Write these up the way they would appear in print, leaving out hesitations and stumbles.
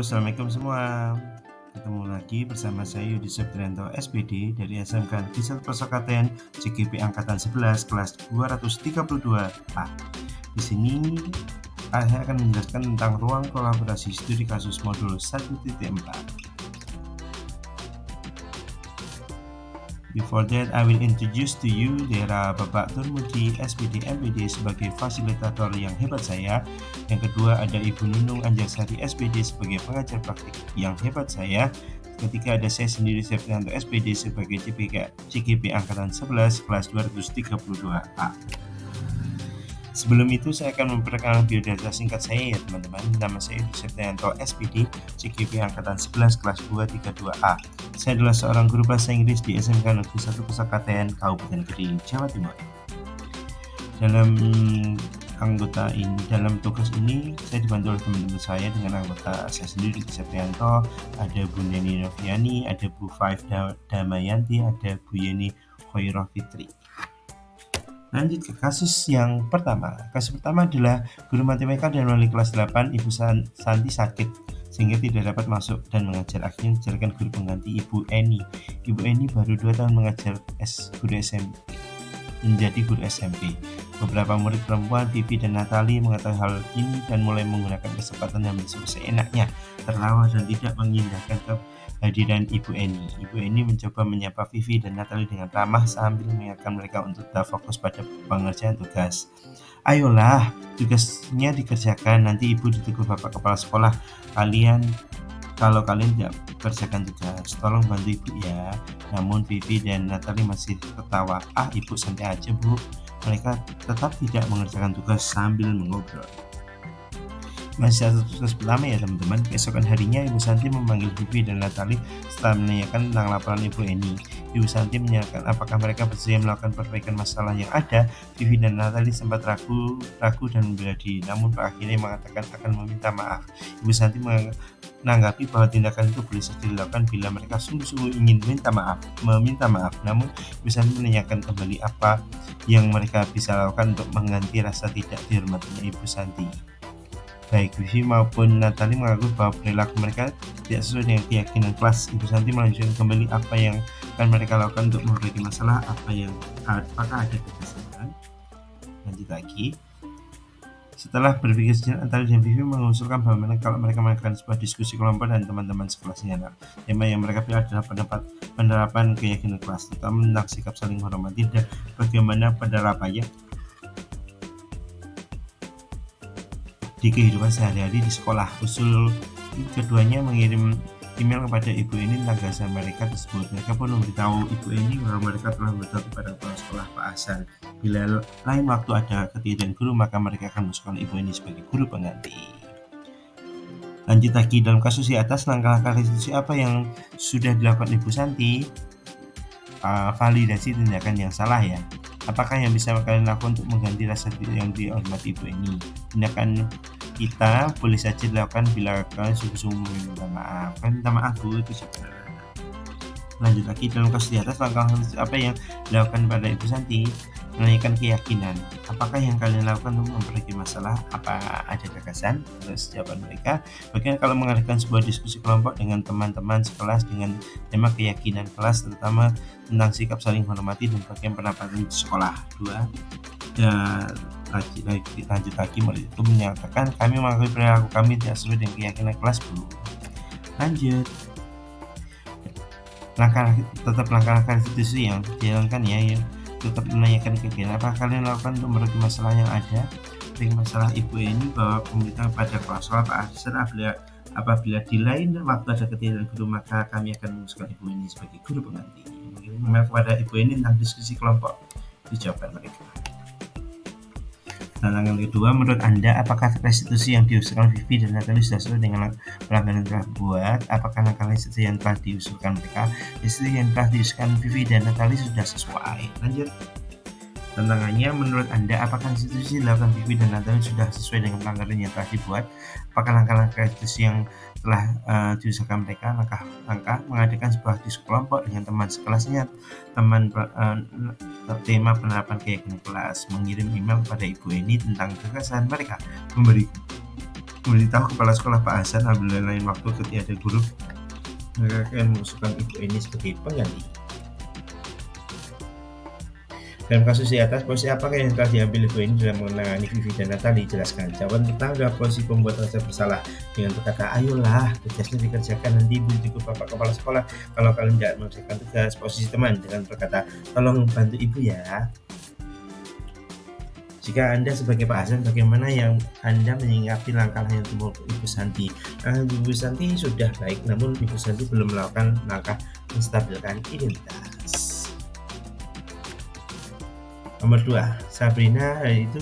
Assalamualaikum semua. Ketemu lagi bersama saya Yudi Septrianto SPD dari SMK Negeri 1 Pesakaten CGP Angkatan 11 kelas 232A. Di sini saya akan menjelaskan tentang ruang kolaborasi studi kasus modul 1.4. Before that, I will introduce to you daerah Bapak Turmudi SPD MPD sebagai fasilitator yang hebat saya. Yang kedua ada Ibu Nunung Anjarsari SPD sebagai pengajar praktik yang hebat saya. Ketiga ada saya sendiri Septrianto SPD sebagai CGP Angkatan 11 kelas 232A. Sebelum itu saya akan memperkenalkan biodata singkat saya ya teman-teman. Nama saya Septrianto SPD, CGP Angkatan 11 kelas 232A. Saya adalah seorang guru bahasa Inggris di SMK Negeri 1 Pesakaten, Kabupaten Kediri, Jawa Timur. Dalam tugas ini saya dibantu oleh teman-teman saya dengan anggota saya sendiri Septrianto, ada Bu Neni Noviani, ada Bu Faif Damayanti, ada Bu Yeni Khairah Fitri. Lanjut ke kasus yang pertama. Kasus pertama adalah guru matematika dan wali kelas 8 Ibu Santi sakit sehingga tidak dapat masuk dan mengajar. Akhirnya dicarikan guru pengganti Ibu Eni. Ibu Eni baru 2 tahun mengajar menjadi guru SMP. Beberapa murid perempuan, Vivi dan Natali, mengetahui hal ini dan mulai menggunakan kesempatan yang seenaknya, tertawa dan tidak mengindahkan kehadiran Ibu Eni. Ibu Eni mencoba menyapa Vivi dan Natali dengan ramah sambil mengingatkan mereka untuk tetap fokus pada pengerjaan tugas. Ayolah, tugasnya dikerjakan, nanti Ibu ditegur Bapak Kepala Sekolah. Kalau kalian tidak kerjakan tugas, tolong bantu Ibu ya. Namun Vivi dan Natali masih tertawa. Ibu santai aja Bu. Mereka tetap tidak mengerjakan tugas sambil mengobrol. Masih satu tugas pertama ya teman-teman. Keesokan harinya Ibu Santi memanggil Vivi dan Natali setelah menanyakan tentang laporan Ibu Eni. Ibu Santi menanyakan apakah mereka bersedia melakukan perbaikan masalah yang ada. Vivi dan Natali sempat ragu dan membela diri, namun akhirnya mengatakan akan meminta maaf. Ibu Santi menanggapi bahwa tindakan itu boleh saja dilakukan bila mereka sungguh-sungguh ingin meminta maaf. Namun Ibu Santi menanyakan kembali apa yang mereka bisa lakukan untuk mengganti rasa tidak dihormatinya Ibu Santi. Baik Vivi maupun Natali mengaku bahwa perilaku mereka tidak sesuai dengan keyakinan kelas. Ibu Santi melanjutkan kembali apa yang akan mereka lakukan untuk memperbaiki masalah, apakah ada kebersamaan. Lanjut lagi. Setelah berpikir sejenak, Natali dan Vivi mengusulkan bahwa kalau mereka melakukan sebuah diskusi kelompok dan teman-teman sekelasnya. Tema yang mereka pilih adalah penerapan keyakinan kelas, terutama tentang sikap saling menghormati dan bagaimana penerapannya di kehidupan sehari-hari di sekolah. Usul keduanya mengirim email kepada Ibu Eni tentang gagasan mereka tersebut. Mereka pun memberitahu Ibu Eni bahwa mereka telah memberitahu kepada kepala sekolah Pak Hasan. Bila lain waktu ada ketiadaan guru, maka mereka akan masukkan Ibu Eni sebagai guru pengganti. Lanjut lagi, dalam kasus di atas, langkah-langkah restitusi apa yang sudah dilakukan Ibu Santi? Validasi tindakan yang salah ya. Apakah yang bisa kalian lakukan untuk mengganti rasa yang dihormati Ibu Eni? Tindakan kita boleh saja dilakukan bila kalian sungguh-sungguh meminta maaf. Kalian minta maaf Bu, itu sederhana. Lanjut lagi, dalam kasus di atas, langkah apa yang dilakukan pada Ibu Santi? Menanyakan keyakinan. Apakah yang kalian lakukan untuk memperbaiki masalah? Apa ada gagasan? Terus jawaban mereka. Bagaimana kalau mengadakan sebuah diskusi kelompok dengan teman-teman sekelas dengan tema keyakinan kelas, terutama tentang sikap saling menghormati dan bagian penerapan di sekolah. 2. Lanjut lagi, murid itu menyatakan kami mengakui perilaku kami tidak sesuai dengan keyakinan kelas Bu. Lanjut. Langkah-langkah restitusi yang dijalankan ya. Tetap menanyakan kegiatan apa kalian lakukan untuk merugi masalah yang ada. Dengan masalah Ibu Eni bahwa pemerintah pada kepala sekolah Pak Hasan apabila di lain waktu ada ketiadaan guru, maka kami akan mengusulkan Ibu Eni sebagai guru pengganti. Mengirim email kepada Ibu Eni tentang diskusi kelompok. Dijawabkan mereka. Tantangan kedua, menurut Anda apakah restitusi yang diusulkan Vivi dan Natali sudah sesuai dengan pelanggaran yang telah dibuat? Apakah langkah restitusi yang telah diusulkan mereka? Restitusi yang telah diusulkan Vivi dan Natali sudah sesuai. Lanjut. Tantangannya, menurut Anda apakah restitusi dilakukan Vivi dan Natali sudah sesuai dengan pelanggaran yang telah dibuat? Apakah langkah-langkah restitusi yang telah diusulkan mereka? Langkah mengadakan sebuah diskusi kelompok dengan teman sekelasnya, tema penerapan keyakinan kelas, mengirim email kepada Ibu Eni tentang gagasan mereka, memberi memberitahu kepala sekolah Pak Hasan apabila lain waktu ketika ada guru maka akan mengusulkan Ibu Eni sebagai pengganti. Dalam kasus di atas, posisi apakah yang telah diambil Ibu Eni dalam menangani Vivi dan Natali? Jelaskan. Jawaban pertama adalah posisi pembuat rasa bersalah dengan berkata, ayolah tugasnya dikerjakan, nanti Ibu cukup Bapak Kepala Sekolah kalau kalian tidak mengerjakan tugas. Posisi teman dengan berkata, tolong bantu Ibu ya. Jika Anda sebagai Pak Hasan, bagaimana yang Anda menyikapi langkah yang ditempuh Ibu Santi? Ibu Santi sudah baik, namun Ibu Santi belum melakukan langkah menstabilkan identitas. Nomor 2, Sabrina hari itu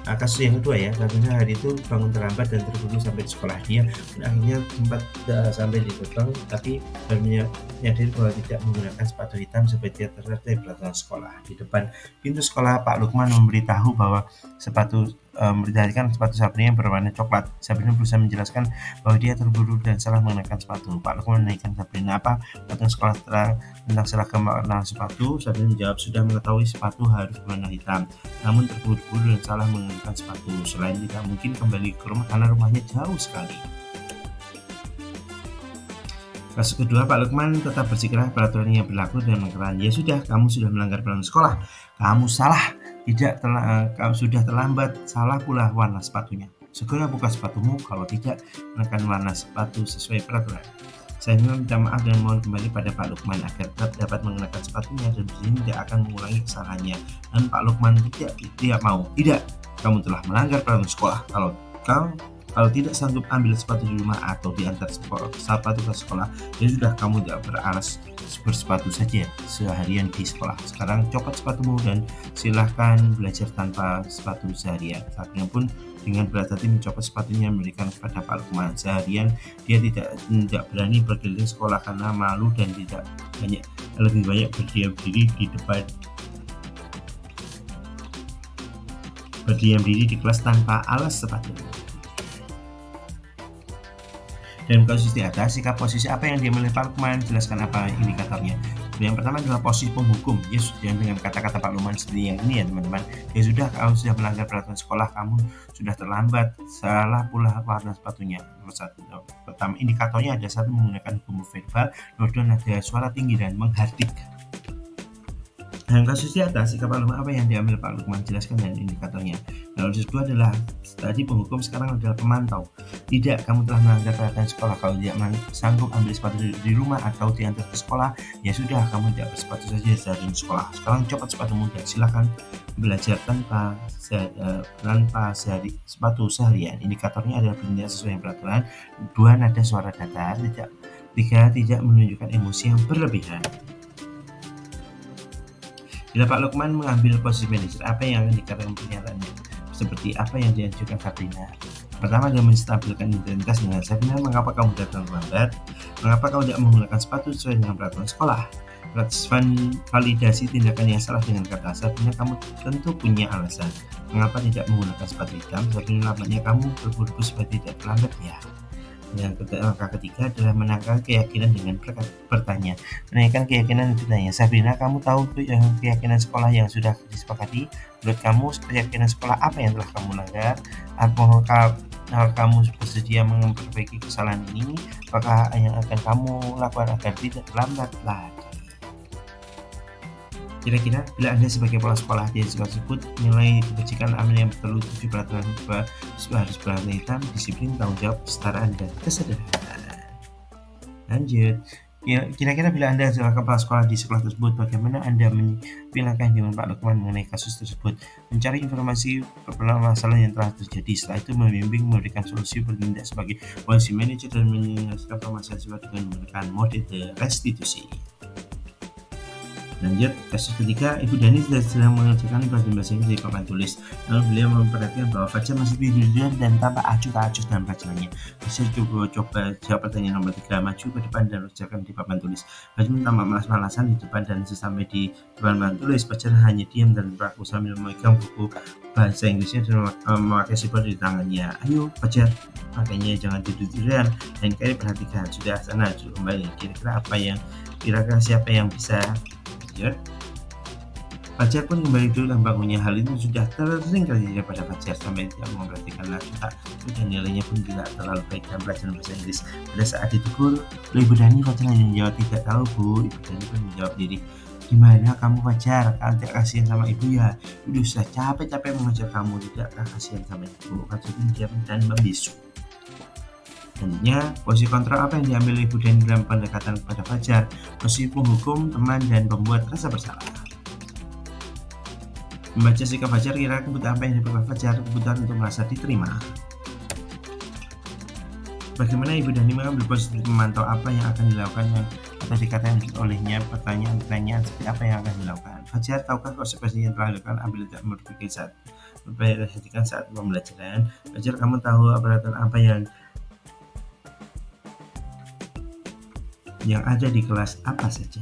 kasus yang kedua ya, Sabrina hari itu bangun terlambat dan terburu sampai di sekolah. Dia akhirnya sempat sampai di gerbang, tapi baru menyadari bahwa tidak menggunakan sepatu hitam seperti yang tertera di peraturan sekolah. Di depan pintu sekolah, Pak Lukman memberitahu bahwa memberitahukan sepatu Sabrina yang berwarna coklat. Sabrina berusaha menjelaskan bahwa dia terburu dan salah mengenakan sepatu. Pak Lukman menaikkan Sabrina, apa peraturan sekolah tentang seragam warna sepatu? Sabrina menjawab, sudah mengetahui sepatu harus berwarna hitam, namun terburu-buru dan salah mengenakan sepatu. Selain tidak mungkin kembali ke rumah karena rumahnya jauh sekali. Kasus kedua, Pak Lukman tetap bersikeras peraturan yang berlaku dan mengatakan, ya sudah, kamu sudah melanggar peraturan sekolah, kamu salah, kamu sudah terlambat, salah pula warna sepatunya. Segera buka sepatumu, kalau tidak kenakan warna sepatu sesuai peraturan. Saya minta maaf dan mohon kembali pada Pak Lukman agar tetap dapat mengenakan sepatunya dan begini tidak akan mengulangi kesalahannya. Dan Pak Lukman tidak mau. Tidak, kamu telah melanggar peraturan sekolah. Kalau tidak sanggup ambil sepatu di rumah atau diantar sepatu ke sekolah, ya sudah, kamu tidak beralas bersepatu saja seharian di sekolah. Sekarang copot sepatumu dan silahkan belajar tanpa sepatu seharian. Saatnya pun dengan berat hati mencopot sepatunya memberikan kepada Pak Lukman. Seharian dia tidak berani berkeliling sekolah karena malu dan lebih banyak berdiam diri di kelas tanpa alas sepatu. Dalam kasus di atas, sikap posisi apa yang diambil Pak Lukman? Jelaskan apa indikatornya. Yang pertama adalah posisi penghukum. Ya sudah, dengan kata-kata Pak Lukman seperti yang ini ya teman-teman. Ya sudah, kamu sudah melanggar peraturan sekolah, kamu sudah terlambat, salah pula warna sepatunya. Nomor 1. Pertama, indikatornya ada 1 menggunakan hukum verbal, nomor 2 ada suara tinggi dan menghardik. Dalam kasus di atas, sikap Pak Lukman apa yang diambil Pak Lukman? Jelaskan dan indikatornya. Lalu kedua adalah tadi penghukum, sekarang adalah pemantau. Tidak, kamu telah melanggar peraturan sekolah. Kalau tidak sanggup ambil sepatu di rumah atau diantar ke sekolah, ya sudah, kamu tidak bersepatu saja dari sekolah. Sekarang copot sepatumu dan silakan belajar tanpa sepatu seharian. Indikatornya adalah bertindak sesuai peraturan. 2 nada suara datar. 3 tidak menunjukkan emosi yang berlebihan. Bila Pak Lukman mengambil posisi manajer, apa yang akan dikatakan pernyataannya? Seperti apa yang diajukan Sabrina. Pertama adalah menstabilkan identitas dengan Sabrina. Mengapa kamu datang terlambat? Mengapa kamu tidak menggunakan sepatu sesuai dengan peraturan sekolah? Validasi tindakan yang salah dengan kata Sabrina, kamu tentu punya alasan. Mengapa tidak menggunakan sepatu hitam? Sabrina, lambatnya kamu berburu supaya tidak terlambat ya. Yang langkah ketiga adalah menangkal keyakinan dengan bertanya. Menanyakan keyakinan bertanya. Sabrina, kamu tahu keyakinan sekolah yang sudah disepakati? Menurut kamu, keyakinan sekolah apa yang telah kamu langgar? Apakah kamu bersedia memperbaiki kesalahan ini? Apakah yang akan kamu lakukan agar tidak terlambat lagi? Kira-kira bila Anda sebagai kepala sekolah di sekolah tersebut nilai kebajikan amal yang perlu 7 peraturan harus berwarna hitam, disiplin, tanggung jawab, kesetaraan, dan kesederhanaan. Lanjut. Kira-kira bila Anda adalah kepala sekolah di sekolah tersebut, bagaimana Anda menyiapkan langkah dengan Pak Lukman mengenai kasus tersebut? Mencari informasi permasalahan yang telah terjadi, setelah itu membimbing, memberikan solusi, bertindak sebagai policy manager, dan menyelesaikan permasalahan dengan menggunakan metode restitusi. Lanjut, kasus ketiga, Ibu Dani sedang mengerjakan pelajaran bahasa Inggris di papan tulis. Lalu beliau memperhatikan bahwa Fajar masih tidur dan tampak acuh tak acuh dalam pelajarannya. Fajar coba jawab pertanyaan nomor 3, maju ke depan dan kerjakan di papan tulis. Fajar tampak malas-malasan di depan dan sesampai di depan papan tulis, Fajar hanya diam dan beraku sambil memegang buku bahasa Inggrisnya dan memakai keyboard di tangannya. Ayo Fajar, makanya jangan tidur-tiduran dan kali perhatikan. Sudah, sana kembali. Kira-kira siapa yang bisa? Fajar pun kembali dulu dalam bangunnya. Hal itu sudah sering terjadi pada Fajar sampai tidak memperhatikan tak dan nilainya pun tidak terlalu baik dalam pelajaran bahasa Inggris. Pada saat ditegur oleh Ibu Dani, Fajar hanya menjawab, "Tidak tahu Bu." Ibu Dani pun menjawab diri, "Gimana kamu Fajar? Kan tidak kasihan sama ibu ya? Udah sudah capek-capek mengajar kamu, tidakkah kasihan sama ibu?" Fajar pun diam dan membisu. Selanjutnya, posisi kontrol apa yang diambil Ibu Dani dalam pendekatan kepada Fajar? Posisi penghukum, teman, dan pembuat rasa bersalah. Membaca sikap Fajar, kira kebutuhan apa yang diperlukan Fajar? Kebutuhan untuk merasa diterima. Bagaimana Ibu Dani mengambil posisi memantau apa yang akan dilakukan atau dikatakan olehnya? Pertanyaan seperti apa yang akan dilakukan? Fajar, tahukah konsekuensi yang telah dilakukan apabila tidak memperhatikan saat pembelajaran? Fajar, kamu tahu peraturan apa yang ada di kelas apa saja?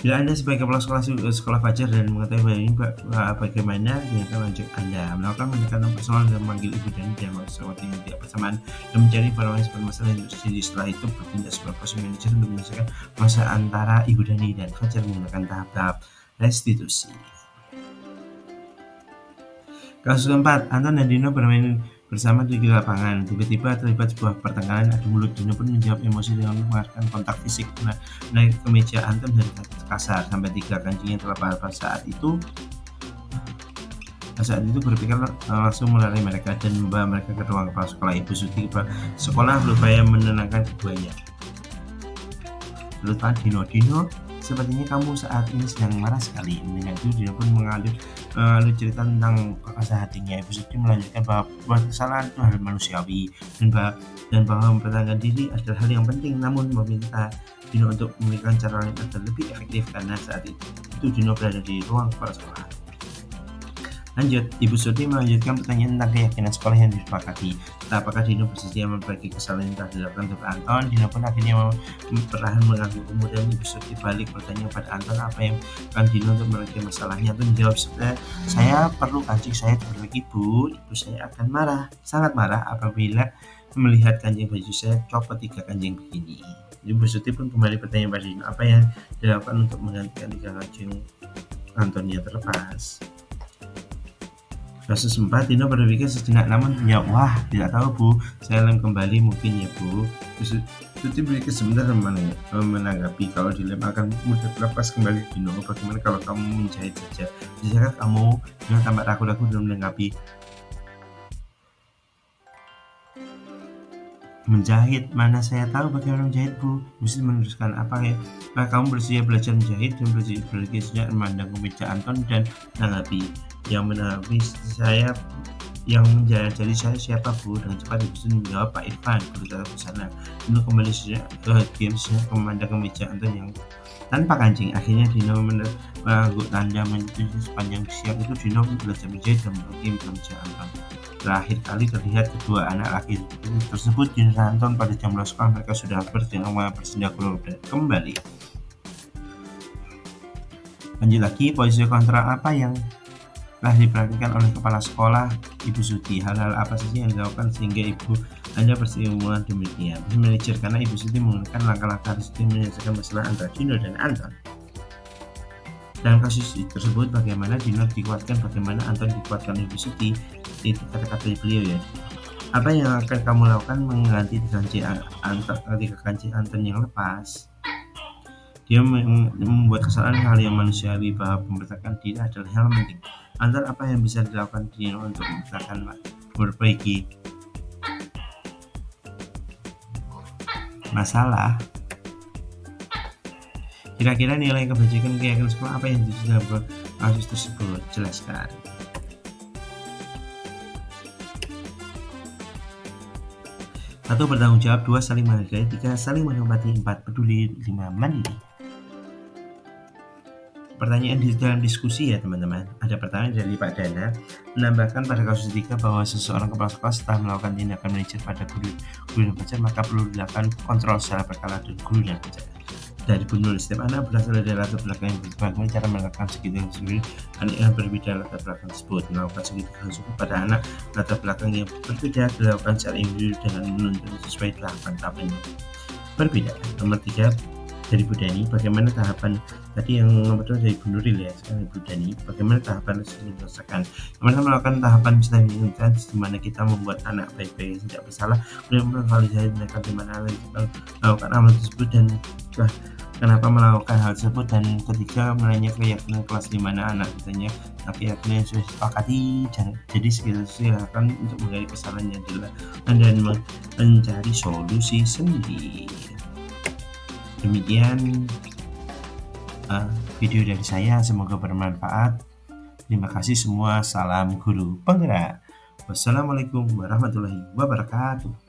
Bila Anda sebagai kepala sekolah Fajar dan mengetahui bagaimana dengan lanjut Anda melakukan pendekatan personal dan memanggil Ibu Dani dan waktu yang tidak bersamaan dan mencari informasi permasalahan yang terjadi. Setelah itu bertindak sebagai proses manajer untuk menyelesaikan masalah antara Ibu Dani dan Fajar menggunakan tahap-tahap restitusi. Kasus keempat, Anton dan Dino bermain bersama di lapangan. Tiba-tiba terlibat sebuah pertengkaran adu mulut. Dino pun menjawab emosi dengan mengeluarkan kontak fisik naik ke meja Anton dan kasar sampai 3 kancing yang terlepas. Saat itu berpikir langsung melari mereka dan membawa mereka ke ruang kepala sekolah. Ibu Suti kepala sekolah berupaya menenangkan keduanya. Lalu Dino, sepertinya kamu saat ini sedang marah sekali. Mendengar itu, Dino pun mengalir cerita tentang rasa hatinya. Ibu Suti melanjutkan bahwa kesalahan itu hal manusiawi dan bahwa mempertahankan diri adalah hal yang penting, namun meminta Dino untuk memberikan cara lain agar lebih efektif karena saat itu Dino berada di ruang kepala sekolah. Lanjut, Ibu Suti melanjutkan pertanyaan tentang keyakinan sekolah yang disepakati. Apakah Dino bersedia memperbaiki kesalahan yang telah dilakukan untuk Anton? Dino pun akhirnya perlahan mengaku. Kemudian Ibu Suti balik bertanya pada Anton apa yang akan Dino untuk memperbaiki masalahnya. Anton menjawab, "Saya perlu kancing saya diperbaiki Bu. Ibu saya akan sangat marah apabila melihat kancing baju saya copot 3 kancing begini." Ibu Suti pun kembali bertanya pada Dino apa yang dilakukan untuk menggantikan 3 kancing Anton yang terlepas. Kasus 4, Dino berpikir sejenak namun menjawab, "Wah, tidak tahu Bu, saya lem kembali mungkin ya Bu." Suti berpikir sebentar menanggapi, "Kalau dilem akan mudah terlepas kembali Dino. Bagaimana kalau kamu menjahit saja?" "Bisakah kamu?" Dino tampak ragu-ragu dan menanggapi, "Menjahit? Mana saya tahu bagaimana menjahit Bu." Mesti meneruskan, "Apa ya? Nah, kamu bersedia belajar menjahit?" Dan berpikir sejenak memandang ke meja Anton dan menanggapi, saya yang menjadi saya siapa Bu?" Dengan cepat Ibu Suti menjawab, "Pak Irfan, guru tata busana." Dino kembali diam sejenak memandang ke meja Anton yang tanpa kancing. Akhirnya Dino mengangguk tanda menyetujui. Sepanjang siang itu Dino belajar menjahit dan berkirim ke meja Anton. Terakhir kali terlihat kedua anak laki tersebut Dino dan Anton pada jam pulang sekolah. Mereka sudah bersendak kembali. Lanjut lagi, posisi kontrol apa yang telah diperhatikan oleh kepala sekolah Ibu Suti? Hal-hal apa saja yang dilakukan sehingga Ibu Anda bersinggungan demikian? Manajer, karena Ibu Suti menggunakan langkah-langkah restitusi menyelesaikan masalah antara Dino dan Anton. Dalam kasus tersebut, bagaimana Dino dikuatkan, bagaimana Anton dikuatkan Ibu Suti, itu kata-kata beliau ya. Apa yang akan kamu lakukan mengganti 3 kancing Anton yang lepas? Dia membuat kesalahan hal yang manusiawi, bahwa mempertahankan diri adalah hal penting. Anton, apa yang bisa dilakukan Dino untuk memperbaiki masalah? Kira-kira nilai kebajikan keyakinan sekolah apa yang sudah kasus tersebut? Jelaskan. 1. Bertanggung jawab. 2. Saling menghargai. 3. Saling menghormati. 4. Peduli. 5. Mandiri. Pertanyaan di dalam diskusi ya teman-teman. Ada pertanyaan dari Pak Dana menambahkan pada kasus 3 bahwa seseorang kepala sekolah setelah melakukan tindakan manajer pada guru dan pelajar, maka perlu dilakukan kontrol secara berkala dari guru dan pelajar. Dari penulis, setiap anak berasal dari latar belakang yang berbeda. Cara melakukan segitiga tersebut, anak yang berbeda latar belakang tersebut. Melakukan segitiga tersebut pada anak latar belakang yang berbeda dilakukan secara individu dengan menuntut sesuai tahapan yang berbeda. Nomor 3, dari Bu Dani, bagaimana tahapan tadi yang nomor 2 dari Bu Nuril ya, sekarang Bu Dani, bagaimana tahapan menyelesaikan. Gimana melakukan tahapan study intens di mana kita membuat anak baik-baik tidak bersalah, kemudian mengvalidasi mereka di mana melakukan amal tersebut dan kenapa melakukan hal tersebut, dan ketiga menanya keyakinan kelas di mana anak ditanya keyakinan yang sudah disepakati, jadi silakan untuk menggali kesalahan yang dilakukan dan mencari solusi sendiri. Demikian video dari saya, semoga bermanfaat. Terima kasih semua, salam guru penggerak. Wassalamualaikum warahmatullahi wabarakatuh.